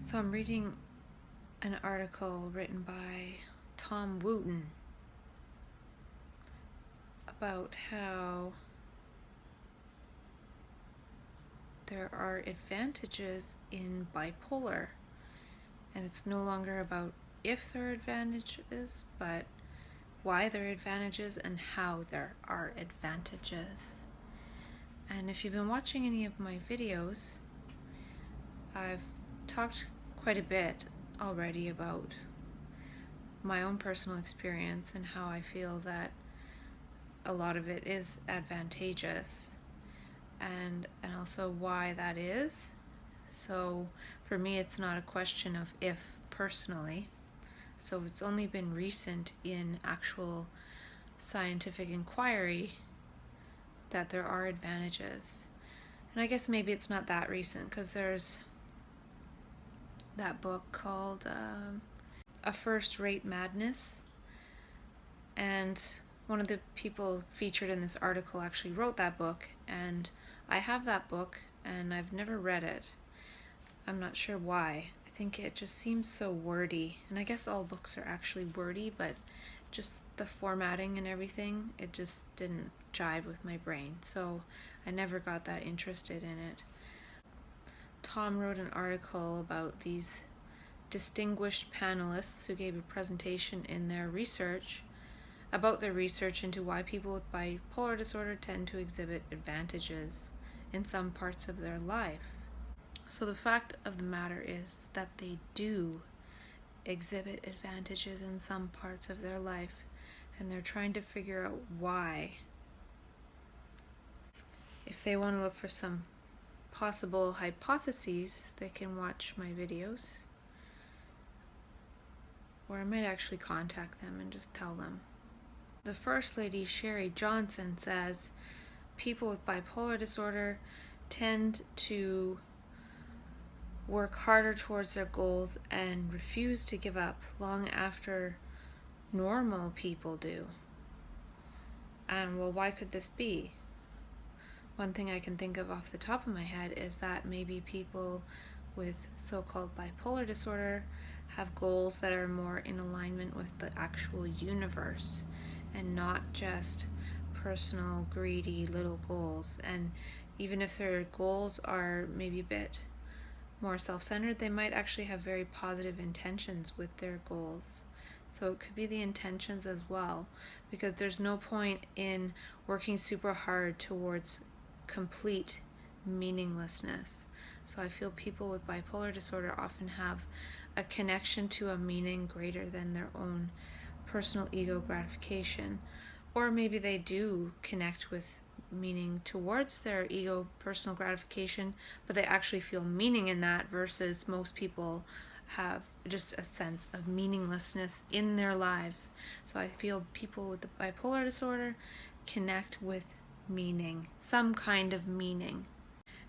So I'm reading an article written by Tom Wooten about how there are advantages in bipolar, and it's no longer about if there are advantages, but why there are advantages and how there are advantages. And if you've been watching any of my videos, I've talked quite a bit already about my own personal experience and how I feel that a lot of it is advantageous, and also why that is. So for me, it's not a question of if personally. So it's only been recent in actual scientific inquiry that there are advantages. And I guess maybe it's not that recent, because there's that book called A First-Rate Madness, and one of the people featured in this article actually wrote that book, and I have that book and I've never read it. I'm not sure why. I think it just seems so wordy, and I guess all books are actually wordy, but just the formatting and everything, it just didn't jive with my brain, so I never got that interested in it. Tom wrote an article about these distinguished panelists who gave a presentation in their research about their research into why people with bipolar disorder tend to exhibit advantages in some parts of their life. So the fact of the matter is that they do exhibit advantages in some parts of their life, and they're trying to figure out why. If they want to look for some possible hypotheses, they can watch my videos, or I might actually contact them and just tell them. The First Lady, Sherry Johnson, says people with bipolar disorder tend to work harder towards their goals and refuse to give up long after normal people do. And well, why could this be? One thing I can think of off the top of my head is that maybe people with so-called bipolar disorder have goals that are more in alignment with the actual universe and not just personal, greedy little goals. And even if their goals are maybe a bit more self-centered, they might actually have very positive intentions with their goals. So it could be the intentions as well, because there's no point in working super hard towards complete meaninglessness. So I feel people with bipolar disorder often have a connection to a meaning greater than their own personal ego gratification. Or maybe they do connect with meaning towards their ego personal gratification, but they actually feel meaning in that, versus most people have just a sense of meaninglessness in their lives. So I feel people with the bipolar disorder connect with meaning, some kind of meaning.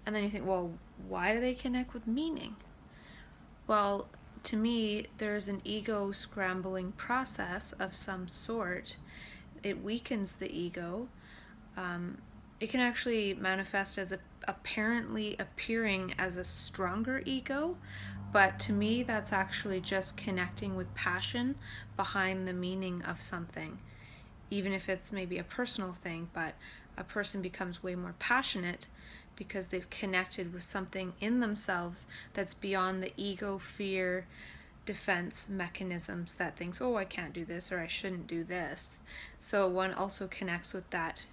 And then you think, well, why do they connect with meaning? Well, to me, there's an ego scrambling process of some sort. It weakens the ego. It can actually manifest as apparently appearing as a stronger ego, but to me that's actually just connecting with passion behind the meaning of something. Even if it's maybe a personal thing, but a person becomes way more passionate because they've connected with something in themselves that's beyond the ego, fear, defense mechanisms that thinks, oh, I can't do this or I shouldn't do this. So one also connects with that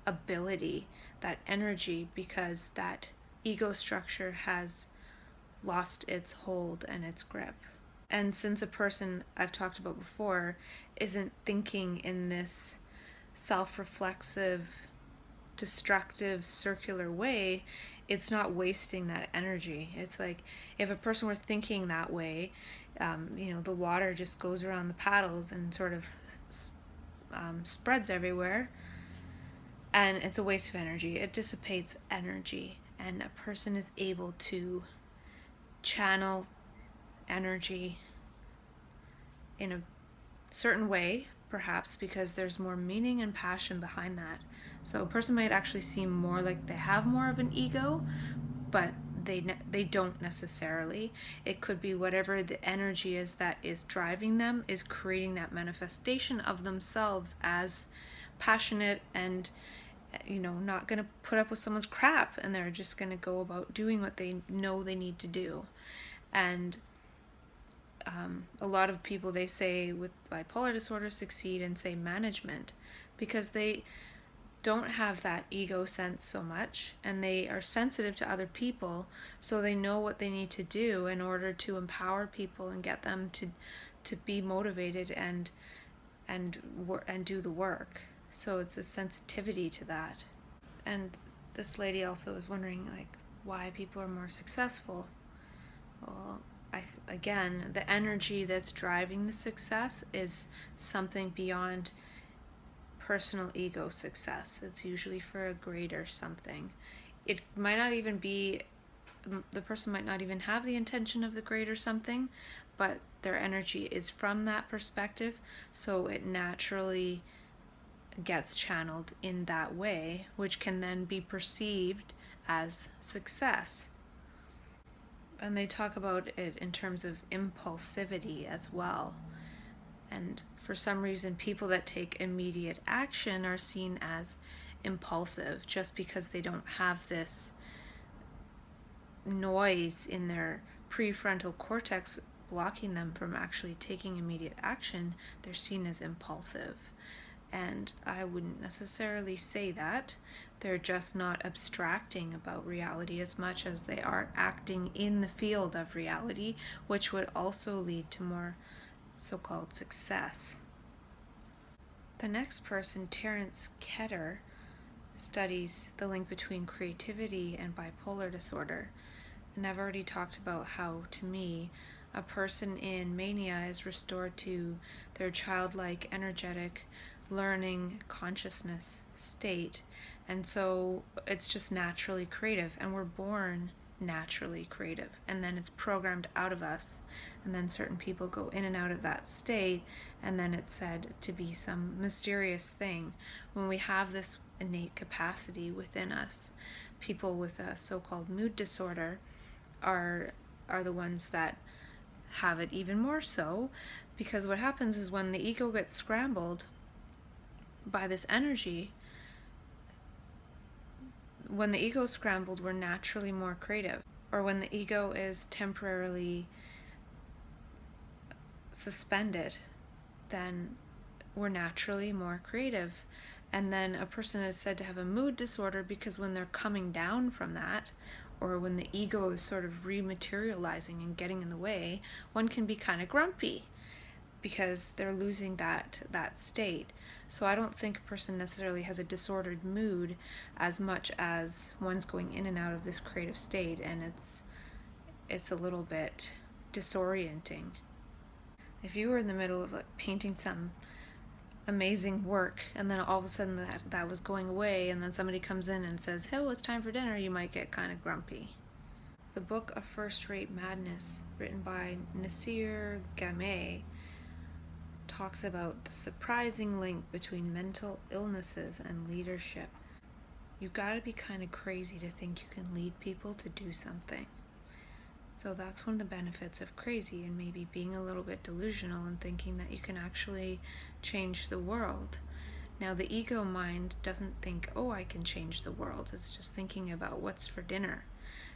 ability, that energy, because that ego structure has lost its hold and its grip. And since a person, I've talked about before, isn't thinking in this self-reflexive, destructive, circular way, it's not wasting that energy. It's like if a person were thinking that way, the water just goes around the paddles and sort of spreads everywhere, and it's a waste of energy. It dissipates energy, and a person is able to channel energy in a certain way, perhaps because there's more meaning and passion behind that. So a person might actually seem more like they have more of an ego, but they don't necessarily. It could be whatever the energy is that is driving them is creating that manifestation of themselves as passionate and, not going to put up with someone's crap, and they're just going to go about doing what they know they need to do. And a lot of people, they say with bipolar disorder, succeed in, say, management, because they don't have that ego sense so much, and they are sensitive to other people, so they know what they need to do in order to empower people and get them to be motivated and do the work. So it's a sensitivity to that. And this lady also is wondering, like, why people are more successful. Well, again, the energy that's driving the success is something beyond personal ego success. It's usually for a greater something. It might not even be, the person might not even have the intention of the greater something, but their energy is from that perspective, so it naturally gets channeled in that way, which can then be perceived as success. And they talk about it in terms of impulsivity as well. And for some reason, people that take immediate action are seen as impulsive just because they don't have this noise in their prefrontal cortex blocking them from actually taking immediate action. They're seen as impulsive. And I wouldn't necessarily say that. They're just not abstracting about reality as much as they are acting in the field of reality, which would also lead to more so-called success. The next person, Terence Ketter, studies the link between creativity and bipolar disorder. And I've already talked about how, to me, a person in mania is restored to their childlike, energetic, learning consciousness state, and so it's just naturally creative, and we're born naturally creative, and then it's programmed out of us, and then certain people go in and out of that state, and then it's said to be some mysterious thing. When we have this innate capacity within us, people with a so-called mood disorder are the ones that have it even more so, because what happens is when the ego gets scrambled by this energy, when the ego is scrambled, we're naturally more creative. Or when the ego is temporarily suspended, then we're naturally more creative. And then a person is said to have a mood disorder because when they're coming down from that, or when the ego is sort of rematerializing and getting in the way, one can be kind of grumpy because they're losing that state. So I don't think a person necessarily has a disordered mood as much as one's going in and out of this creative state, and it's a little bit disorienting. If you were in the middle of painting some amazing work, and then all of a sudden that was going away, and then somebody comes in and says, "Hey, it's time for dinner," you might get kind of grumpy. The book A First-Rate Madness, written by Nasir Gamay, talks about the surprising link between mental illnesses and leadership. You gotta be kind of crazy to think you can lead people to do something. So that's one of the benefits of crazy, and maybe being a little bit delusional and thinking that you can actually change the world. Now, the ego mind doesn't think, oh, I can change the world. It's just thinking about what's for dinner.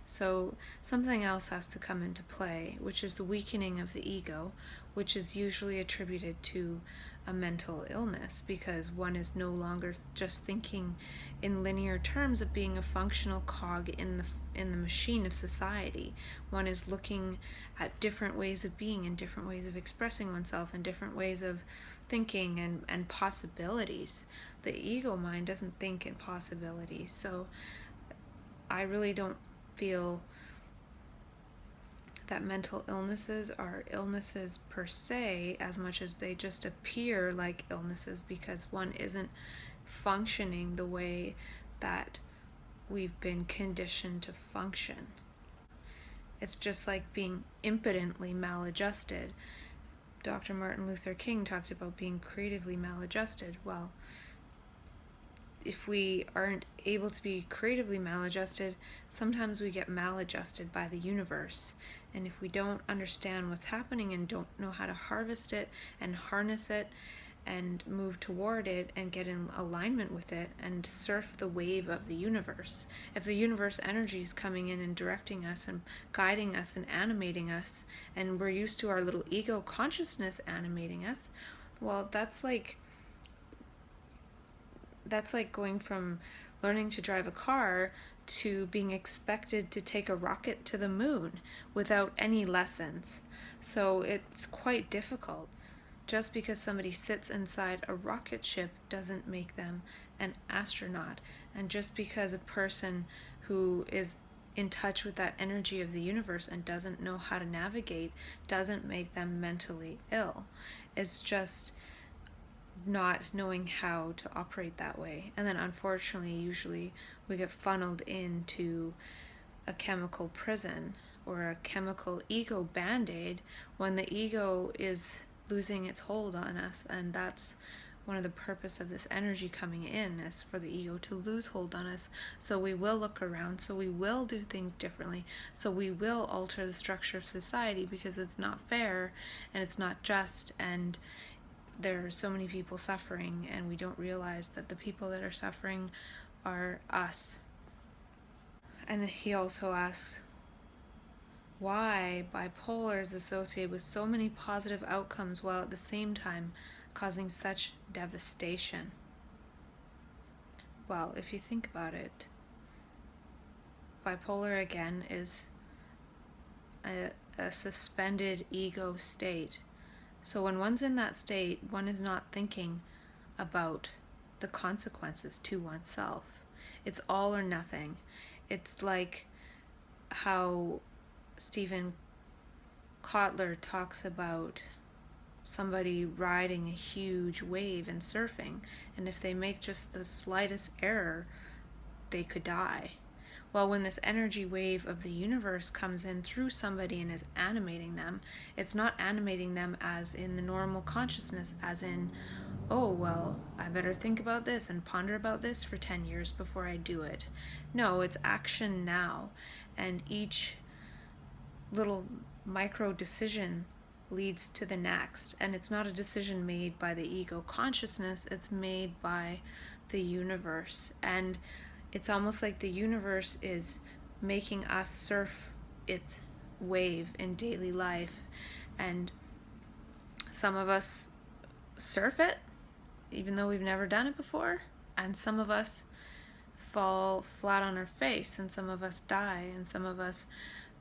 So something else has to come into play, which is the weakening of the ego, which is usually attributed to a mental illness, because one is no longer just thinking in linear terms of being a functional cog in the machine of society. One is looking at different ways of being and different ways of expressing oneself and different ways of thinking and possibilities. The ego mind doesn't think in possibilities. So I really don't feel that mental illnesses are illnesses per se, as much as they just appear like illnesses because one isn't functioning the way that we've been conditioned to function. It's just like being impotently maladjusted. Dr. Martin Luther King talked about being creatively maladjusted. Well, if we aren't able to be creatively maladjusted, sometimes we get maladjusted by the universe. And if we don't understand what's happening and don't know how to harvest it and harness it and move toward it and get in alignment with it and surf the wave of the universe, if the universe energy is coming in and directing us and guiding us and animating us, and we're used to our little ego consciousness animating us, well, that's like going from learning to drive a car to being expected to take a rocket to the moon without any lessons. So it's quite difficult. Just because somebody sits inside a rocket ship doesn't make them an astronaut. And just because a person who is in touch with that energy of the universe and doesn't know how to navigate doesn't make them mentally ill. It's just not knowing how to operate that way. And then unfortunately, usually we get funneled into a chemical prison or a chemical ego band-aid when the ego is losing its hold on us. And that's one of the purpose of this energy coming in, is for the ego to lose hold on us. So we will look around, so we will do things differently, so we will alter the structure of society because it's not fair and it's not just, and there are so many people suffering, and we don't realize that the people that are suffering are us. And he also asks why bipolar is associated with so many positive outcomes while at the same time causing such devastation. Well, if you think about it, bipolar again is a suspended ego state. So when one's in that state, one is not thinking about the consequences to oneself. It's all or nothing. It's like how Stephen Kotler talks about somebody riding a huge wave and surfing, and if they make just the slightest error, they could die. Well, when this energy wave of the universe comes in through somebody and is animating them, it's not animating them as in the normal consciousness, as in, oh, well, I better think about this and ponder about this for 10 years before I do it. No, it's action now. And each little micro decision leads to the next. And it's not a decision made by the ego consciousness, it's made by the universe. And it's almost like the universe is making us surf its wave in daily life. And some of us surf it, even though we've never done it before. And some of us fall flat on our face, and some of us die, and some of us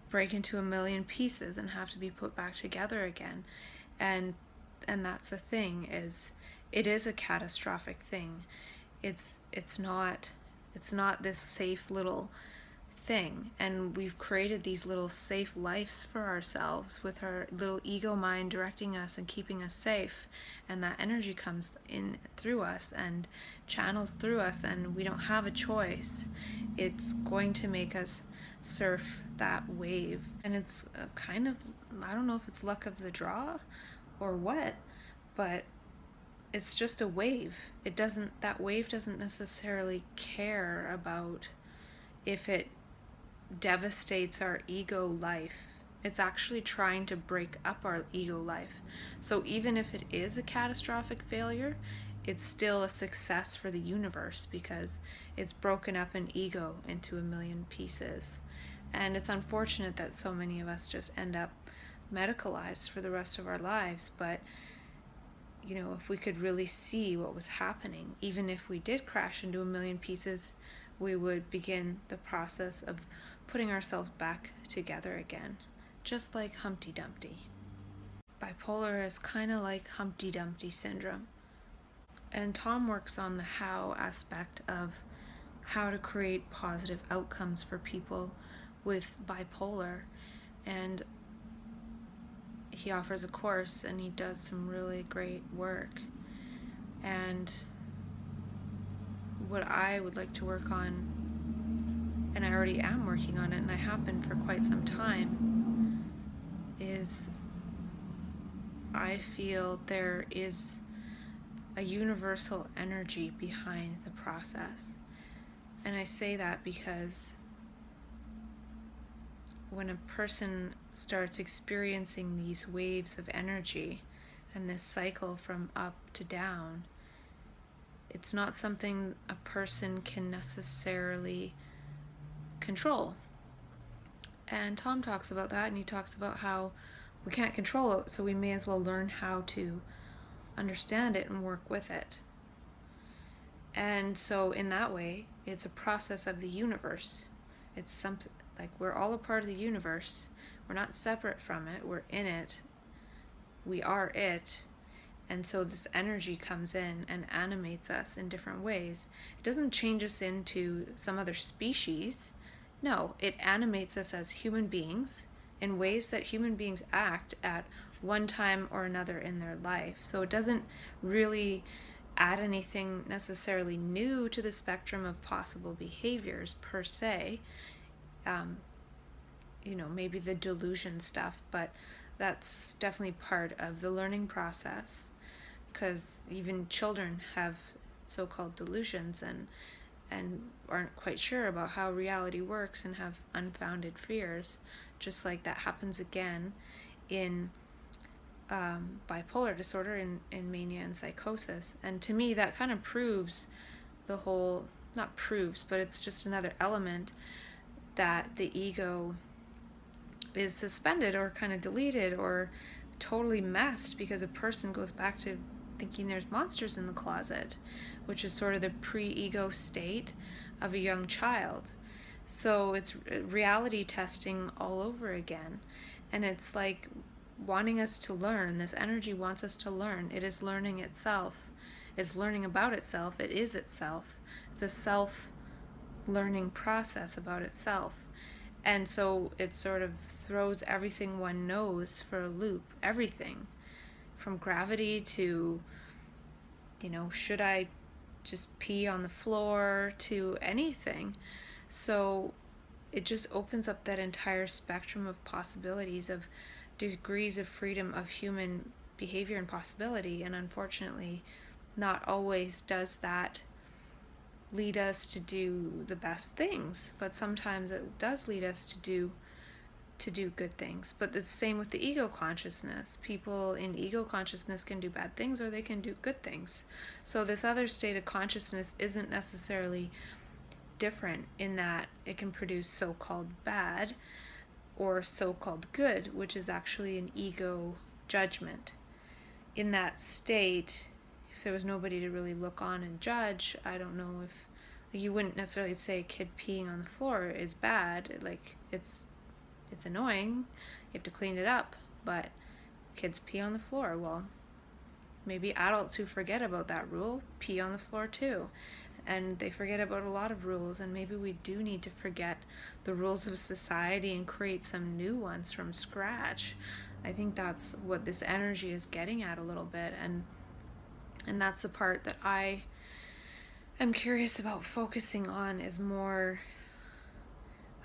break into a million pieces and have to be put back together again. And that's the thing, is it is a catastrophic thing. It's not this safe little thing, and we've created these little safe lives for ourselves with our little ego mind directing us and keeping us safe, and that energy comes in through us and channels through us, and we don't have a choice. It's going to make us surf that wave, and it's kind of, I don't know if it's luck of the draw or what, but it's just a wave. That wave doesn't necessarily care about if it devastates our ego life. It's actually trying to break up our ego life. So even if it is a catastrophic failure, it's still a success for the universe because it's broken up an ego into a million pieces. And it's unfortunate that so many of us just end up medicalized for the rest of our lives, but if we could really see what was happening, even if we did crash into a million pieces, we would begin the process of putting ourselves back together again, just like Humpty Dumpty. Bipolar is kind of like Humpty Dumpty syndrome. And Tom works on the how aspect of how to create positive outcomes for people with bipolar. And he offers a course, and he does some really great work. And what I would like to work on, and I already am working on it, and I have been for quite some time, is I feel there is a universal energy behind the process. And I say that because when a person starts experiencing these waves of energy and this cycle from up to down, it's not something a person can necessarily control. And Tom talks about that, and he talks about how we can't control it, so we may as well learn how to understand it and work with it. And so in that way, it's a process of the universe. It's something like we're all a part of the universe. We're not separate from it. We're in it. We are it. And so this energy comes in and animates us in different ways. It doesn't change us into some other species. No, it animates us as human beings in ways that human beings act at one time or another in their life. So it doesn't really add anything necessarily new to the spectrum of possible behaviors per se. Maybe the delusion stuff, but that's definitely part of the learning process, because even children have so-called delusions and aren't quite sure about how reality works and have unfounded fears, just like that happens again in bipolar disorder, in mania and psychosis. And to me, that kind of proves the whole, not proves, but it's just another element that the ego is suspended or kind of deleted or totally messed, because a person goes back to thinking there's monsters in the closet, which is sort of the pre-ego state of a young child. So it's reality testing all over again. And it's like wanting us to learn. This energy wants us to learn. It is learning itself. It's learning about itself. It is itself. It's a self-learning process about itself. And so it sort of throws everything one knows for a loop. Everything. From gravity to, should I just pee on the floor, to anything. So it just opens up that entire spectrum of possibilities, of degrees of freedom of human behavior and possibility. And unfortunately, not always does that lead us to do the best things, but sometimes it does lead us to do good things. But the same with the ego consciousness. People in ego consciousness can do bad things or they can do good things. So this other state of consciousness isn't necessarily different in that it can produce so-called bad or so-called good, which is actually an ego judgment. In that state, if there was nobody to really look on and judge, I don't know if, you wouldn't necessarily say a kid peeing on the floor is bad. Like, it's annoying, you have to clean it up, but kids pee on the floor. Well, maybe adults who forget about that rule pee on the floor too, and they forget about a lot of rules, and maybe we do need to forget the rules of society and create some new ones from scratch. I think that's what this energy is getting at a little bit, and that's the part that I am curious about focusing on, is more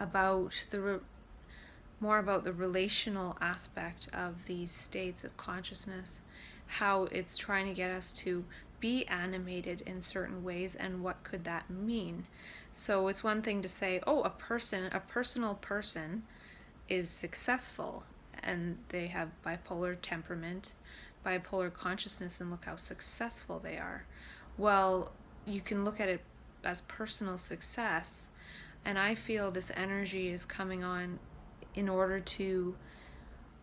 about the relational aspect of these states of consciousness, how it's trying to get us to be animated in certain ways, and what could that mean. So it's one thing to say, oh, a personal person is successful and they have bipolar temperament, bipolar consciousness, and look how successful they are. Well, you can look at it as personal success, and I feel this energy is coming on in order to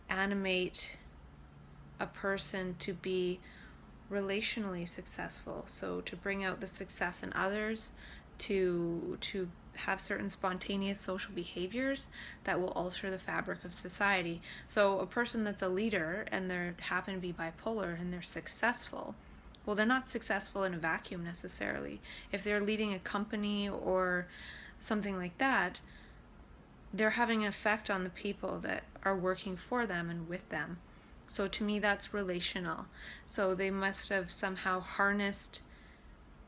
animate a person to be relationally successful. So to bring out the success in others, to have certain spontaneous social behaviors that will alter the fabric of society. So a person that's a leader and they happen to be bipolar and they're successful, well, they're not successful in a vacuum necessarily. If they're leading a company or something like that, they're having an effect on the people that are working for them and with them. So to me, that's relational. So they must have somehow harnessed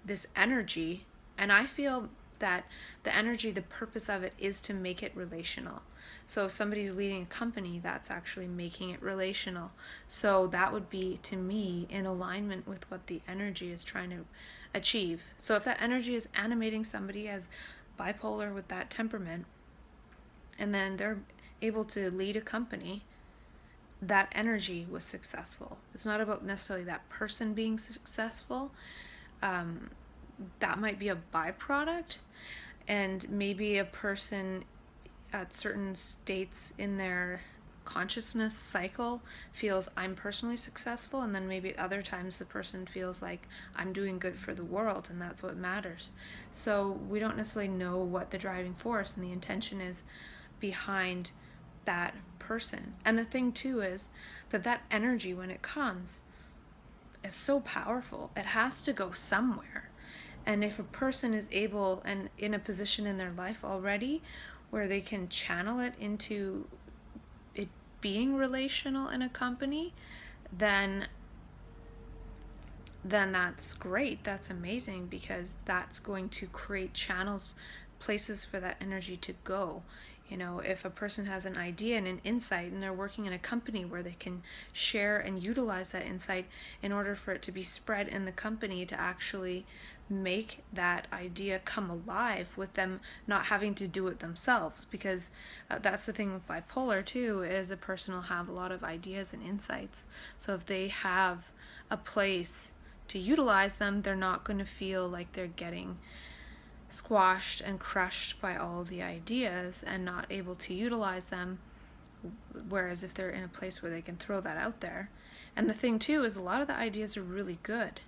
this energy. And I feel that the energy, the purpose of it is to make it relational. So if somebody's leading a company, that's actually making it relational. So that would be, to me, in alignment with what the energy is trying to achieve. So if that energy is animating somebody as bipolar with that temperament, and then they're able to lead a company, that energy was successful. It's not about necessarily that person being successful. That might be a byproduct, and maybe a person at certain states in their consciousness cycle feels I'm personally successful, and then maybe at other times the person feels like I'm doing good for the world, and that's what matters. So we don't necessarily know what the driving force and the intention is behind that person. And the thing too is that energy, when it comes, is so powerful. It has to go somewhere. And if a person is able and in a position in their life already where they can channel it into it being relational in a company, then that's great. That's amazing, because that's going to create channels, places for that energy to go. You know, if a person has an idea and an insight and they're working in a company where they can share and utilize that insight in order for it to be spread in the company to actually make that idea come alive with them not having to do it themselves. Because that's the thing with bipolar too, is a person will have a lot of ideas and insights. So if they have a place to utilize them, they're not going to feel like they're getting squashed and crushed by all the ideas and not able to utilize them. Whereas if they're in a place where they can throw that out there. And the thing too is a lot of the ideas are really good.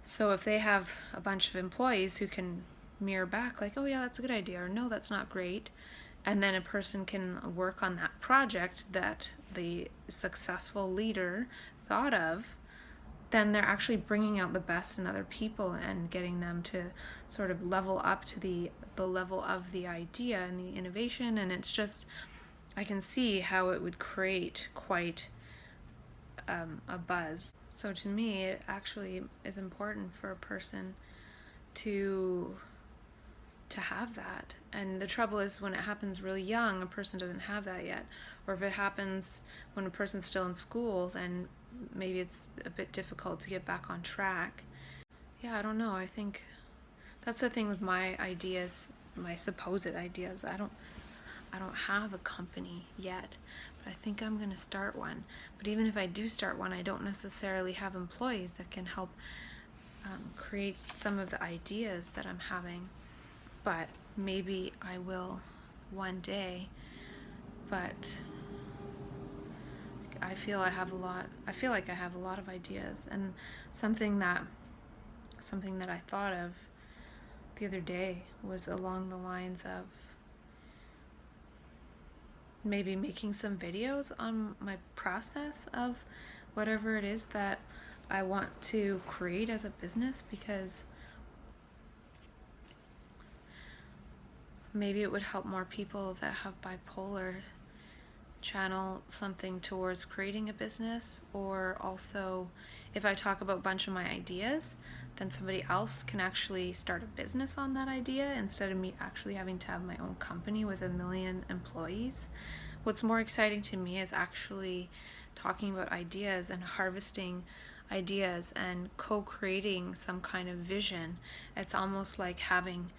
So if they have a bunch of employees who can mirror back like, oh yeah, that's a good idea, or no, that's not great, and then a person can work on that project that the successful leader thought of, then they're actually bringing out the best in other people and getting them to sort of level up to the level of the idea and the innovation. And it's just, I can see how it would create quite a buzz. So to me, it actually is important for a person to have that. And the trouble is when it happens really young, a person doesn't have that yet. Or if it happens when a person's still in school, then maybe it's a bit difficult to get back on track. Yeah, I don't know. I think that's the thing with my ideas, my supposed ideas. I don't have a company yet, but I think I'm going to start one. But even if I do start one, I don't necessarily have employees that can help create some of the ideas that I'm having. But maybe I will one day. But I feel like I have a lot of ideas. And something that I thought of the other day was along the lines of maybe making some videos on my process of whatever it is that I want to create as a business, because maybe it would help more people that have bipolar channel something towards creating a business. Or also, if I talk about a bunch of my ideas, then somebody else can actually start a business on that idea instead of me actually having to have my own company with 1 million employees. What's more exciting to me is actually talking about ideas and harvesting ideas and co-creating some kind of vision. It's almost like having,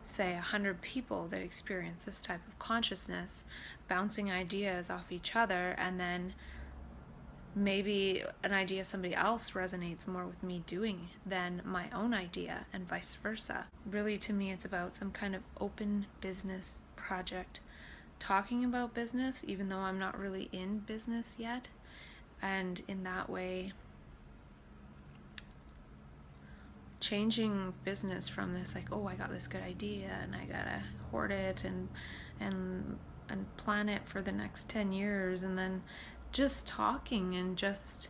say, 100 people that experience this type of consciousness, bouncing ideas off each other, and then maybe an idea somebody else resonates more with me doing than my own idea, and vice versa. Really, to me, it's about some kind of open business project, talking about business even though I'm not really in business yet, and in that way changing business from this like, oh, I got this good idea and I gotta hoard it and plan it for the next 10 years, and then just talking and just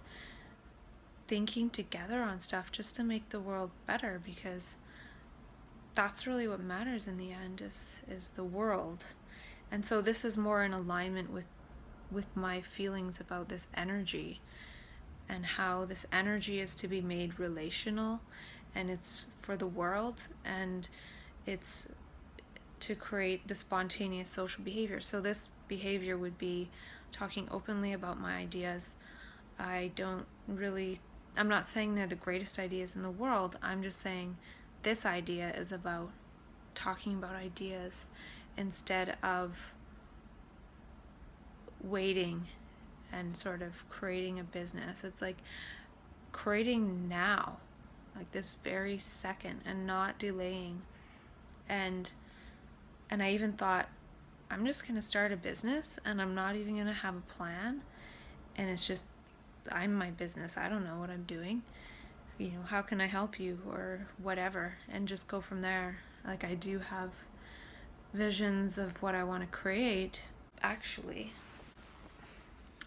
thinking together on stuff just to make the world better, because that's really what matters in the end, is the world. And so this is more in alignment with my feelings about this energy, and how this energy is to be made relational, and it's for the world. And It's to create the spontaneous social behavior. So this behavior would be talking openly about my ideas. I'm not saying they're the greatest ideas in the world. I'm just saying this idea is about talking about ideas instead of waiting and sort of creating a business. It's like creating now, like this very second, and not delaying. And I even thought, I'm just going to start a business and I'm not even going to have a plan. And it's just, I'm my business. I don't know what I'm doing. How can I help you or whatever? And just go from there. Like, I do have visions of what I want to create. Actually,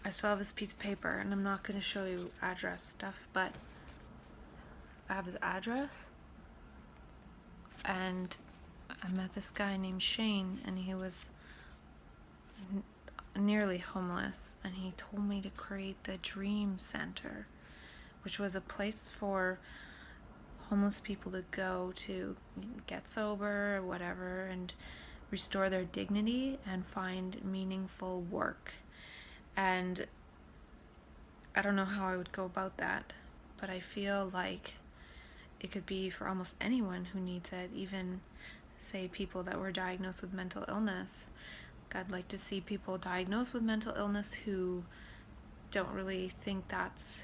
I still have this piece of paper, and I'm not going to show you address stuff, but I have his address. And I met this guy named Shane, and he was nearly homeless, and he told me to create the Dream Center, which was a place for homeless people to go to get sober or whatever and restore their dignity and find meaningful work. And I don't know how I would go about that, but I feel like it could be for almost anyone who needs it, even say people that were diagnosed with mental illness. I'd like to see people diagnosed with mental illness who don't really think that's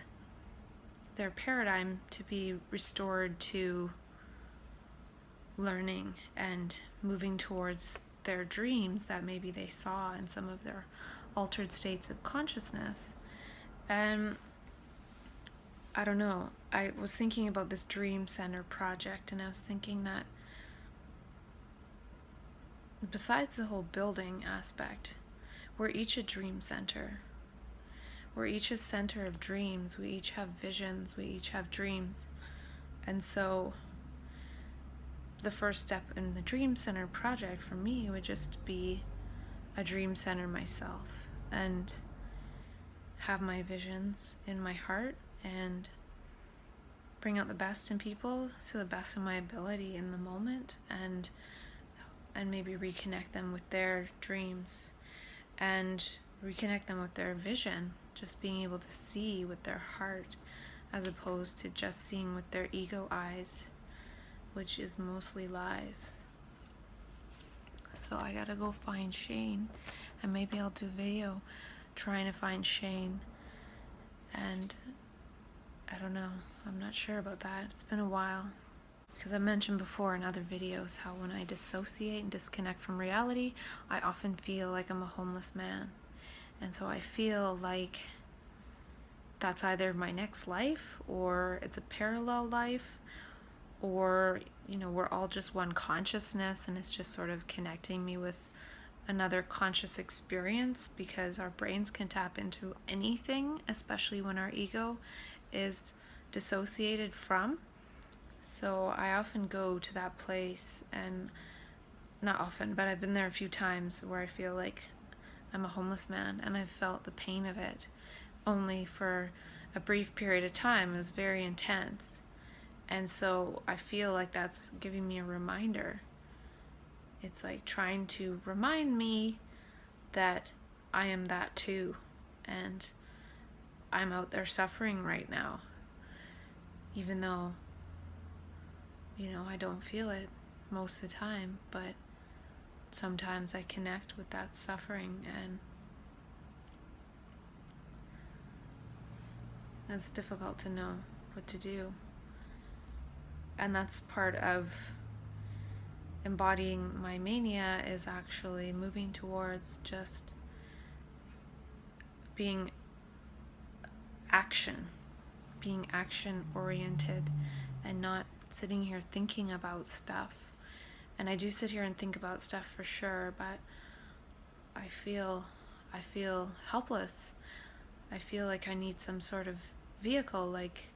their paradigm to be restored to learning and moving towards their dreams that maybe they saw in some of their altered states of consciousness. And I don't know, I was thinking about this Dream Center project, and I was thinking that besides the whole building aspect, we're each a dream center. We're each a center of dreams. We each have visions. We each have dreams. And so the first step in the Dream Center project for me would just be a dream center myself and have my visions in my heart and bring out the best in people to the best of my ability in the moment, and maybe reconnect them with their dreams and reconnect them with their vision, just being able to see with their heart as opposed to just seeing with their ego eyes, which is mostly lies. So I gotta go find Shane, and maybe I'll do a video trying to find Shane. And I don't know, I'm not sure about that. It's been a while. Because I mentioned before in other videos how when I dissociate and disconnect from reality, I often feel like I'm a homeless man. And so I feel like that's either my next life, or it's a parallel life, or, we're all just one consciousness, and it's just sort of connecting me with another conscious experience, because our brains can tap into anything, especially when our ego is dissociated from. So I often go to that place, and not often, but I've been there a few times where I feel like I'm a homeless man, and I've felt the pain of it only for a brief period of time. It was very intense. And so I feel like that's giving me a reminder. It's like trying to remind me that I am that too, and I'm out there suffering right now, even though I don't feel it most of the time, but sometimes I connect with that suffering, and it's difficult to know what to do. And that's part of embodying my mania, is actually moving towards just being action oriented, and not sitting here thinking about stuff. And I do sit here and think about stuff for sure, but I feel helpless. I feel like I need some sort of vehicle, like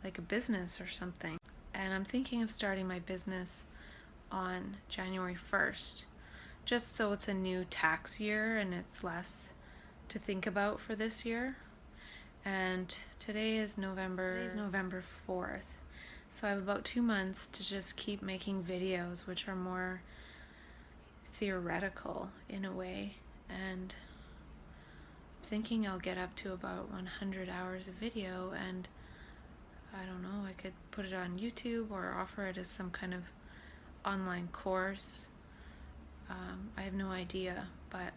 a business or something. And I'm thinking of starting my business on January 1st, just so it's a new tax year and it's less to think about for this year. And today is November 4th. So I have about 2 months to just keep making videos, which are more theoretical in a way, and I'm thinking I'll get up to about 100 hours of video, and I don't know, I could put it on YouTube or offer it as some kind of online course. I have no idea, but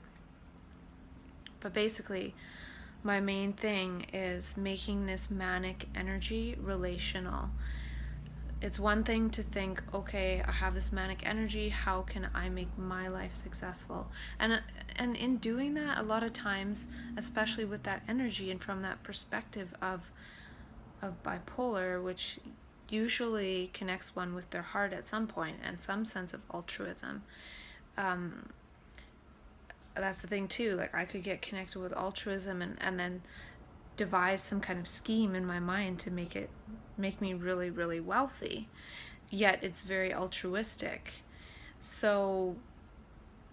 basically my main thing is making this manic energy relational. It's one thing to think, okay, I have this manic energy, how can I make my life successful? And in doing that, a lot of times, especially with that energy and from that perspective of bipolar, which usually connects one with their heart at some point and some sense of altruism. That's the thing too, like I could get connected with altruism and then devise some kind of scheme in my mind to make me really, really wealthy, yet it's very altruistic. So,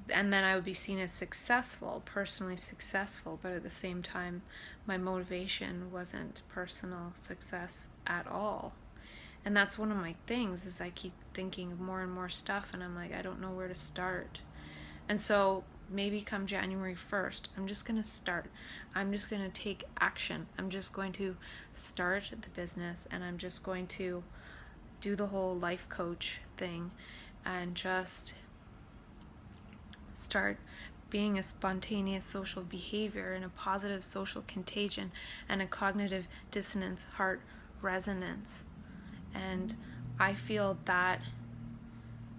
and then I would be seen as successful, personally successful, but at the same time my motivation wasn't personal success at all. And that's one of my things, is I keep thinking of more and more stuff, and I'm like, I don't know where to start. And so maybe come January 1st, I'm just going to start. I'm just going to take action. I'm just going to start the business, and I'm just going to do the whole life coach thing and just start being a spontaneous social behavior and a positive social contagion and a cognitive dissonance heart resonance. And I feel that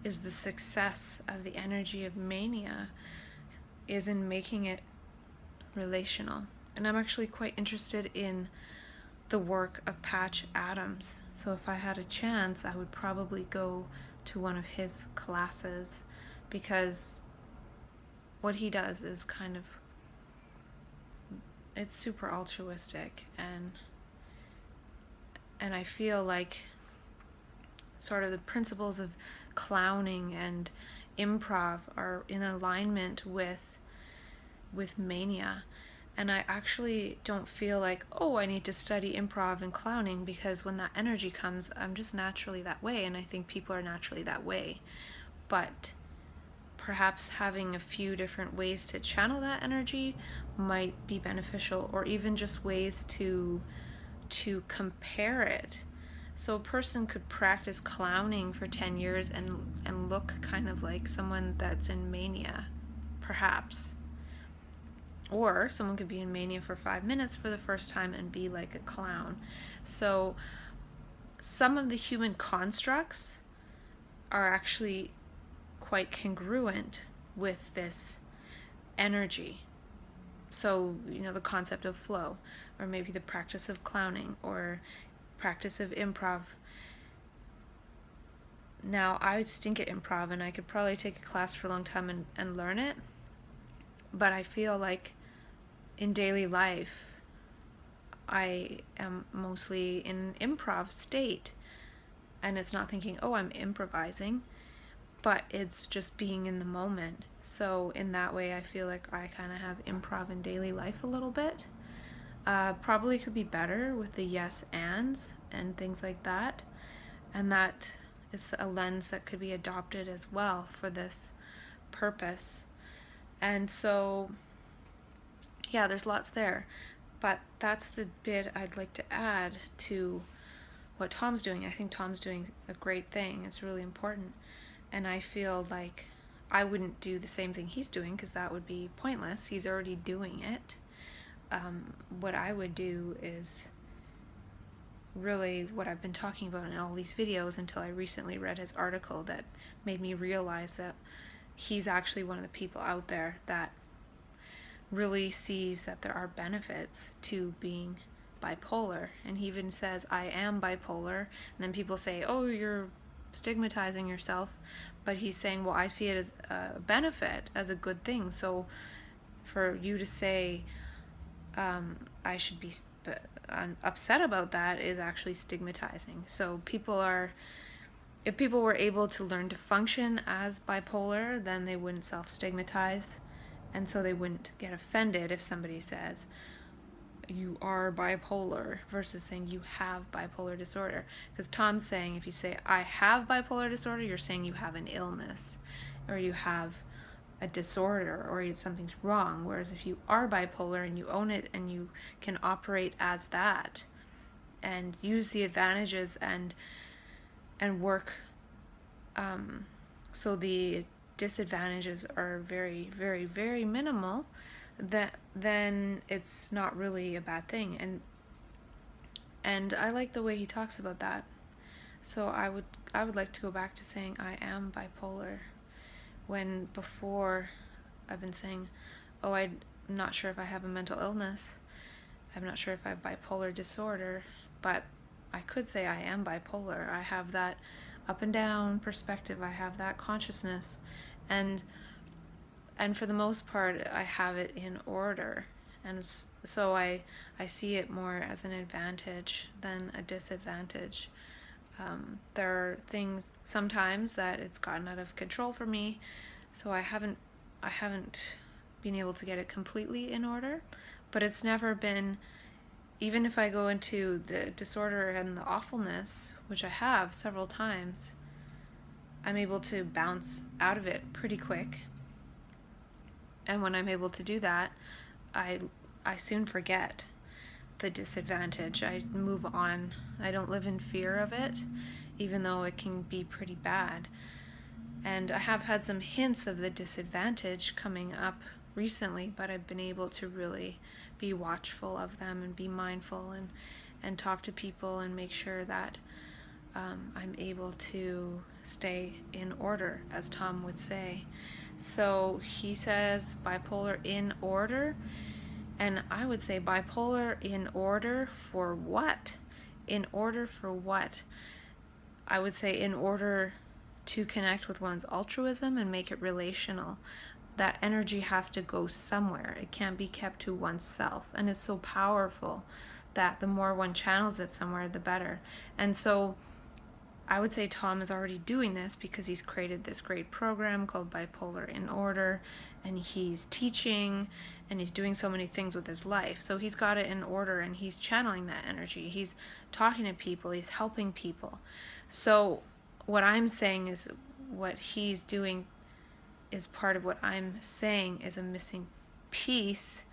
is the success of the energy of mania, is in making it relational. And I'm actually quite interested in the work of Patch Adams. So if I had a chance, I would probably go to one of his classes, because what he does is kind of, it's super altruistic, and I feel like sort of the principles of clowning and improv are in alignment with mania. And I actually don't feel like, oh, I need to study improv and clowning, because when that energy comes, I'm just naturally that way, and I think people are naturally that way. But perhaps having a few different ways to channel that energy might be beneficial, or even just ways to compare it. So a person could practice clowning for 10 years and look kind of like someone that's in mania, perhaps. Or someone could be in mania for 5 minutes for the first time and be like a clown. So some of the human constructs are actually quite congruent with this energy. So, the concept of flow, or maybe the practice of clowning, or practice of improv. Now, I would stink at improv, and I could probably take a class for a long time and learn it, but I feel like in daily life, I am mostly in an improv state, and it's not thinking, oh, I'm improvising, but it's just being in the moment. So in that way, I feel like I kind of have improv in daily life a little bit. Probably could be better with the yes ands and things like that. And that is a lens that could be adopted as well for this purpose. And so, yeah, there's lots there. But that's the bit I'd like to add to what Tom's doing. I think Tom's doing a great thing. It's really important. And I feel like I wouldn't do the same thing he's doing, because that would be pointless. He's already doing it. What I would do is really what I've been talking about in all these videos, until I recently read his article that made me realize that he's actually one of the people out there that really sees that there are benefits to being bipolar. And he even says, I am bipolar. And then people say, oh, you're stigmatizing yourself. But he's saying, well, I see it as a benefit, as a good thing. So for you to say, I should be upset about that, is actually stigmatizing. So if people were able to learn to function as bipolar, then they wouldn't self-stigmatize, and so they wouldn't get offended if somebody says, you are bipolar versus saying you have bipolar disorder. Because Tom's saying if you say I have bipolar disorder, you're saying you have an illness or you have a disorder or something's wrong. Whereas if you are bipolar and you own it and you can operate as that and use the advantages and work so the disadvantages are very, very, very minimal, then it's not really a bad thing. And I like the way he talks about that. So I would like to go back to saying I am bipolar, when before I've been saying, oh, I'm not sure if I have a mental illness, I'm not sure if I have bipolar disorder, but I could say I am bipolar. I have that up and down perspective, I have that consciousness, and for the most part I have it in order, and so I see it more as an advantage than a disadvantage. There are things sometimes that it's gotten out of control for me, so I haven't been able to get it completely in order, but it's never been, even if I go into the disorder and the awfulness, which I have several times, I'm able to bounce out of it pretty quick. And when I'm able to do that, I soon forget the disadvantage. I move on. I don't live in fear of it, even though it can be pretty bad. And I have had some hints of the disadvantage coming up recently, but I've been able to really be watchful of them and be mindful and talk to people and make sure that I'm able to stay in order, as Tom would say. So he says bipolar in order, and I would say bipolar in order for what? In order for what? I would say in order to connect with one's altruism and make it relational. That energy has to go somewhere. It can't be kept to oneself. And it's so powerful that the more one channels it somewhere, the better. And so I would say Tom is already doing this because he's created this great program called Bipolar in Order, and he's teaching and he's doing so many things with his life. So he's got it in order and he's channeling that energy. He's talking to people, he's helping people. So what I'm saying is what he's doing is part of what I'm saying is a missing piece.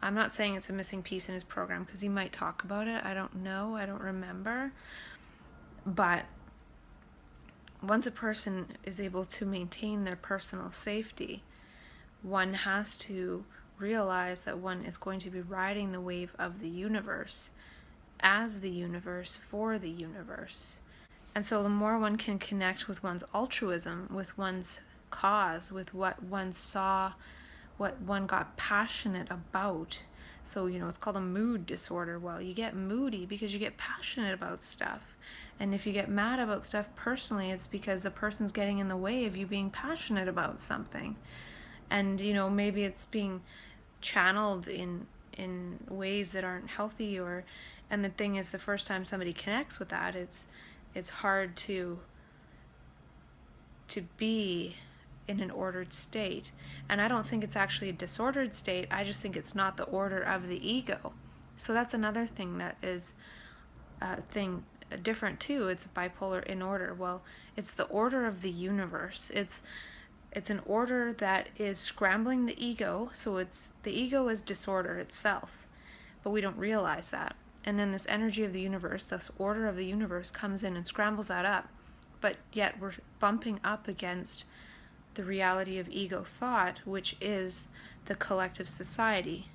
I'm not saying it's a missing piece in his program because he might talk about it. I don't know. I don't remember. But once a person is able to maintain their personal safety, one has to realize that one is going to be riding the wave of the universe, as the universe, for the universe. And so the more one can connect with one's altruism, with one's cause, with what one saw, what one got passionate about. So, it's called a mood disorder. Well, you get moody because you get passionate about stuff. And if you get mad about stuff personally, it's because the person's getting in the way of you being passionate about something. And, maybe it's being channeled in ways that aren't healthy, and the thing is, the first time somebody connects with that, it's hard to be in an ordered state. And I don't think it's actually a disordered state. I just think it's not the order of the ego. So that's another thing that is different too. It's bipolar in order. Well, it's the order of the universe. It's an order that is scrambling the ego. So the ego is disorder itself, but we don't realize that. And then this energy of the universe, this order of the universe, comes in and scrambles that up. But yet we're bumping up against the reality of ego thought, which is the collective society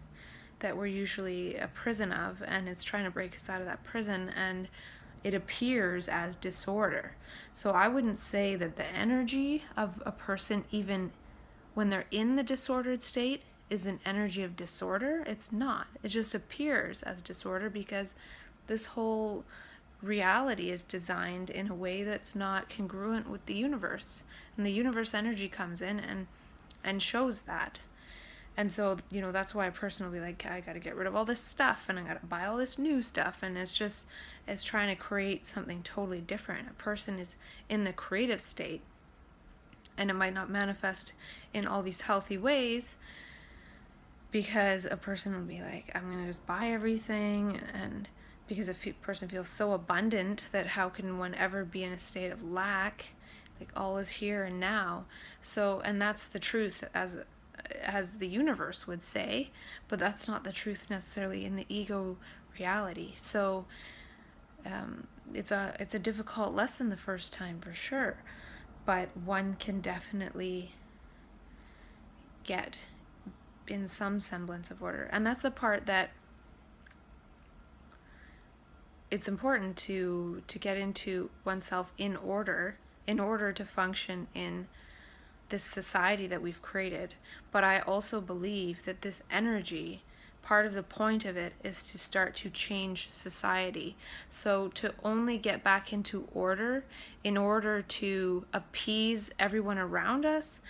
that we're usually a prison of, and it's trying to break us out of that prison, and it appears as disorder. So I wouldn't say that the energy of a person, even when they're in the disordered state, is an energy of disorder. It's not. It just appears as disorder because this whole reality is designed in a way that's not congruent with the universe, and the universe energy comes in and shows that. And so that's why a person will be like, I gotta get rid of all this stuff and I gotta buy all this new stuff, and it's trying to create something totally different. A person is in the creative state, and it might not manifest in all these healthy ways because a person will be like, I'm going to just buy everything, and because a person feels so abundant that how can one ever be in a state of lack? Like, all is here and now. So, and that's the truth as the universe would say, but that's not the truth necessarily in the ego reality. So it's a difficult lesson the first time for sure, but one can definitely get in some semblance of order. And that's the part that it's important to get into oneself in order to function in this society that we've created. But I also believe that this energy, part of the point of it is to start to change society. So to only get back into order in order to appease everyone around us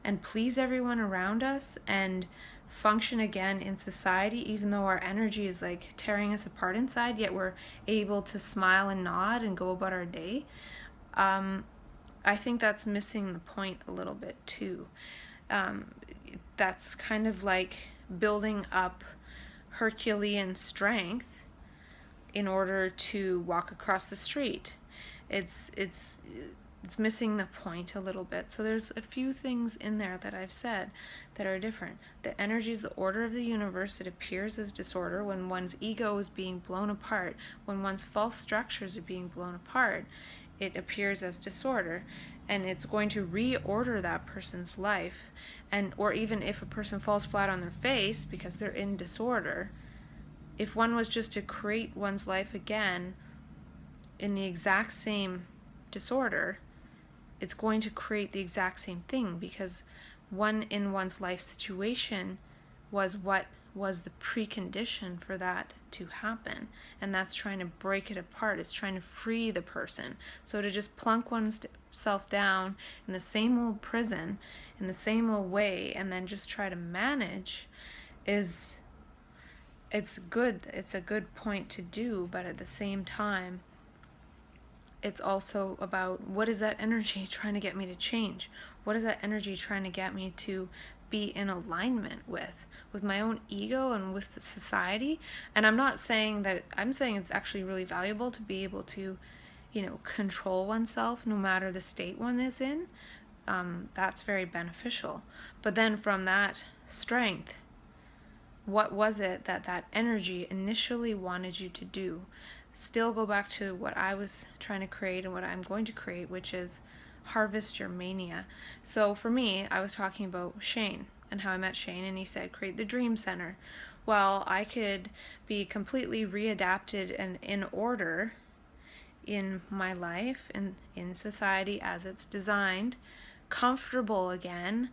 and please everyone around us and function again in society, even though our energy is like tearing us apart inside, yet we're able to smile and nod and go about our day. I think that's missing the point a little bit too. That's kind of like building up Herculean strength in order to walk across the street. It's missing the point a little bit. So there's a few things in there that I've said that are different. The energy is the order of the universe. It appears as disorder when one's ego is being blown apart, when one's false structures are being blown apart. It appears as disorder, and it's going to reorder that person's life. And or even if a person falls flat on their face because they're in disorder, if one was just to create one's life again in the exact same disorder, it's going to create the exact same thing, because one in one's life situation was what was the precondition for that to happen, and that's trying to break it apart. It's trying to free the person. So to just plunk oneself down in the same old prison in the same old way and then just try to manage it's a good point to do, but at the same time it's also about, what is that energy trying to get me to change? What is that energy trying to get me to be in alignment with my own ego and with the society? And I'm saying it's actually really valuable to be able to, control oneself no matter the state one is in. That's very beneficial. But then from that strength, what was it that energy initially wanted you to do? Still go back to what I was trying to create and what I'm going to create, which is harvest your mania. So for me, I was talking about Shane and how I met Shane, and he said, create the dream center. Well, I could be completely readapted and in order in my life and in society as it's designed, comfortable again,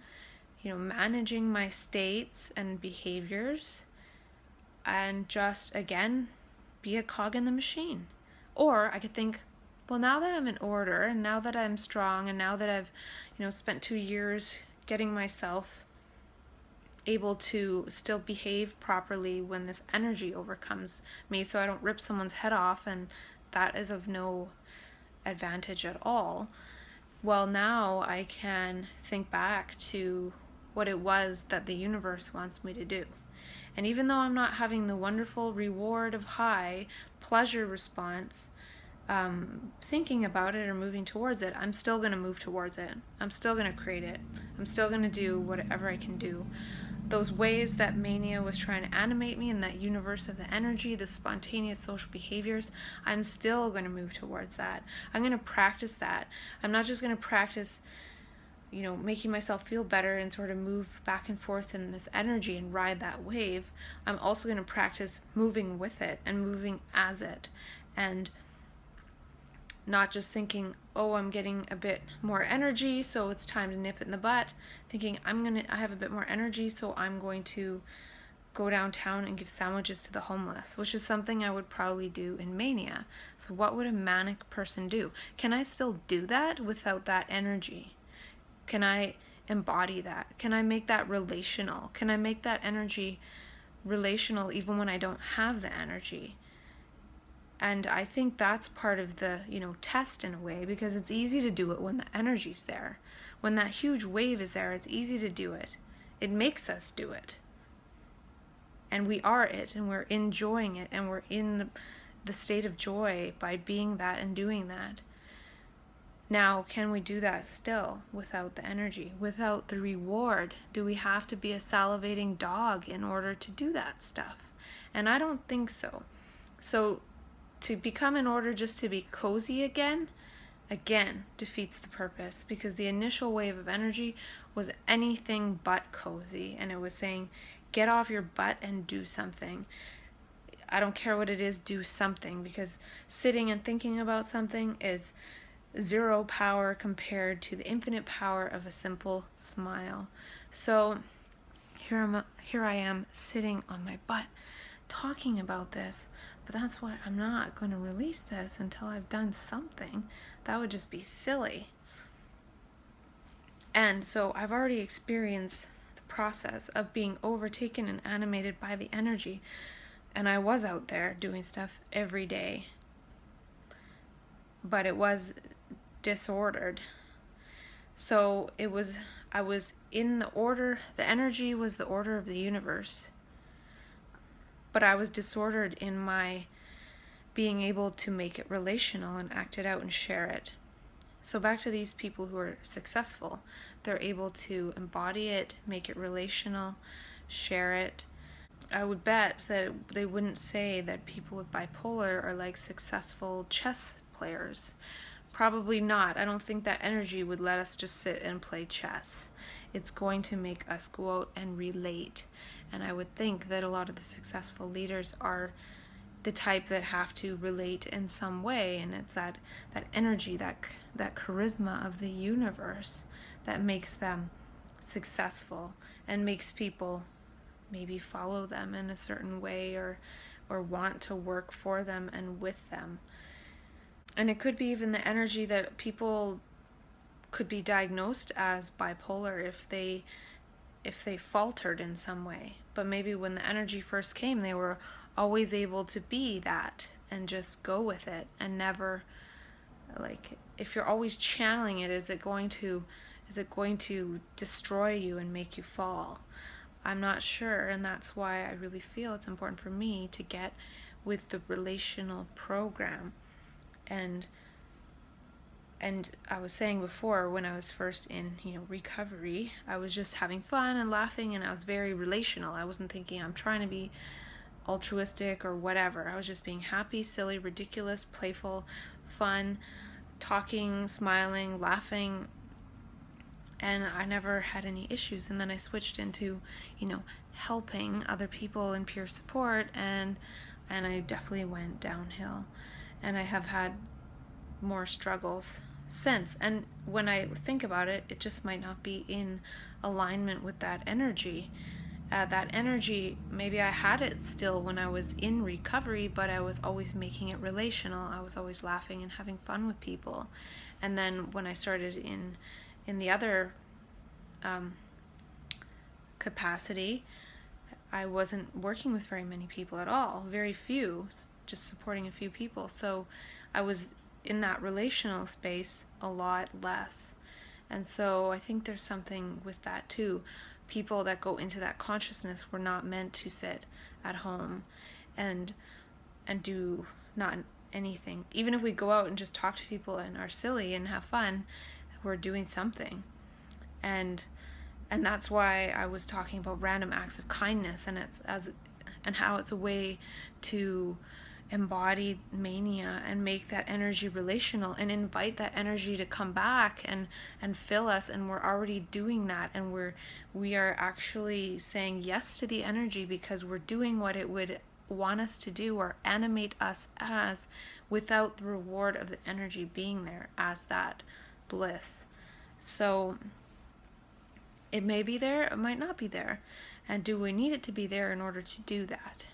managing my states and behaviors, and just again be a cog in the machine. Or I could think, well, now that I'm in order and now that I'm strong and now that I've spent 2 years getting myself able to still behave properly when this energy overcomes me, so I don't rip someone's head off, and that is of no advantage at all. Well, now I can think back to what it was that the universe wants me to do. And even though I'm not having the wonderful reward of high pleasure response, thinking about it or moving towards it, I'm still going to move towards it. I'm still going to create it. I'm still going to do whatever I can do. Those ways that mania was trying to animate me in that universe of the energy, the spontaneous social behaviors, I'm still going to move towards that. I'm going to practice that. I'm not just going to practice making myself feel better and sort of move back and forth in this energy and ride that wave. I'm also going to practice moving with it and moving as it, and not just thinking, oh, I'm getting a bit more energy, so it's time to nip it in the butt. Thinking, I have a bit more energy, so I'm going to go downtown and give sandwiches to the homeless, which is something I would probably do in mania. So what would a manic person do? Can I still do that without that energy? Can I embody that? Can I make that relational? Can I make that energy relational even when I don't have the energy? And I think that's part of the, test in a way, because it's easy to do it when the energy's there. When that huge wave is there, it's easy to do it. It makes us do it. and we are it, and we're enjoying it, and we're in the state of joy by being that and doing that. Now, can we do that still without the energy, without the reward? Do we have to be a salivating dog in order to do that stuff? And I don't think so. So to become in order just to be cozy again defeats the purpose, because the initial wave of energy was anything but cozy, and it was saying, get off your butt and do something. I don't care what it is, do something, because sitting and thinking about something is zero power compared to the infinite power of a simple smile. So here I am sitting on my butt talking about this, but that's why I'm not going to release this until I've done something. That would just be silly. And so I've already experienced the process of being overtaken and animated by the energy, and I was out there doing stuff every day, but it was disordered. So I was in the order, the energy was the order of the universe, but I was disordered in my being able to make it relational and act it out and share it. So back to these people who are successful, they're able to embody it, make it relational, share it. I would bet that they wouldn't say that people with bipolar are like successful chess players. Probably not. I don't think that energy would let us just sit and play chess. It's going to make us go out and relate. And I would think that a lot of the successful leaders are the type that have to relate in some way, and it's that energy, that charisma of the universe that makes them successful and makes people maybe follow them in a certain way, or want to work for them and with them. And it could be even the energy that people could be diagnosed as bipolar if they faltered in some way. But maybe when the energy first came, they were always able to be that and just go with it, and never, like, if you're always channeling it, is it going to destroy you and make you fall? I'm not sure, and that's why I really feel it's important for me to get with the relational program. And I was saying before, when I was first in recovery, I was just having fun and laughing, and I was very relational. I wasn't thinking I'm trying to be altruistic or whatever. I was just being happy, silly, ridiculous, playful, fun, talking, smiling, laughing, and I never had any issues. And then I switched into helping other people and peer support, and I definitely went downhill, and I have had more struggles since. And when I think about it, it just might not be in alignment with that energy. That energy, maybe I had it still when I was in recovery, but I was always making it relational. I was always laughing and having fun with people. And then when I started in the other capacity, I wasn't working with very many people at all, very few, just supporting a few people. So I was in that relational space a lot less. And so I think there's something with that too. People that go into that consciousness were not meant to sit at home and do not anything. Even if we go out and just talk to people and are silly and have fun, we're doing something. And that's why I was talking about random acts of kindness, and how it's a way to embody mania and make that energy relational and invite that energy to come back and fill us. And we're already doing that, and we are actually saying yes to the energy because we're doing what it would want us to do or animate us as, without the reward of the energy being there as that bliss. So it may be there, it might not be there. And do we need it to be there in order to do that?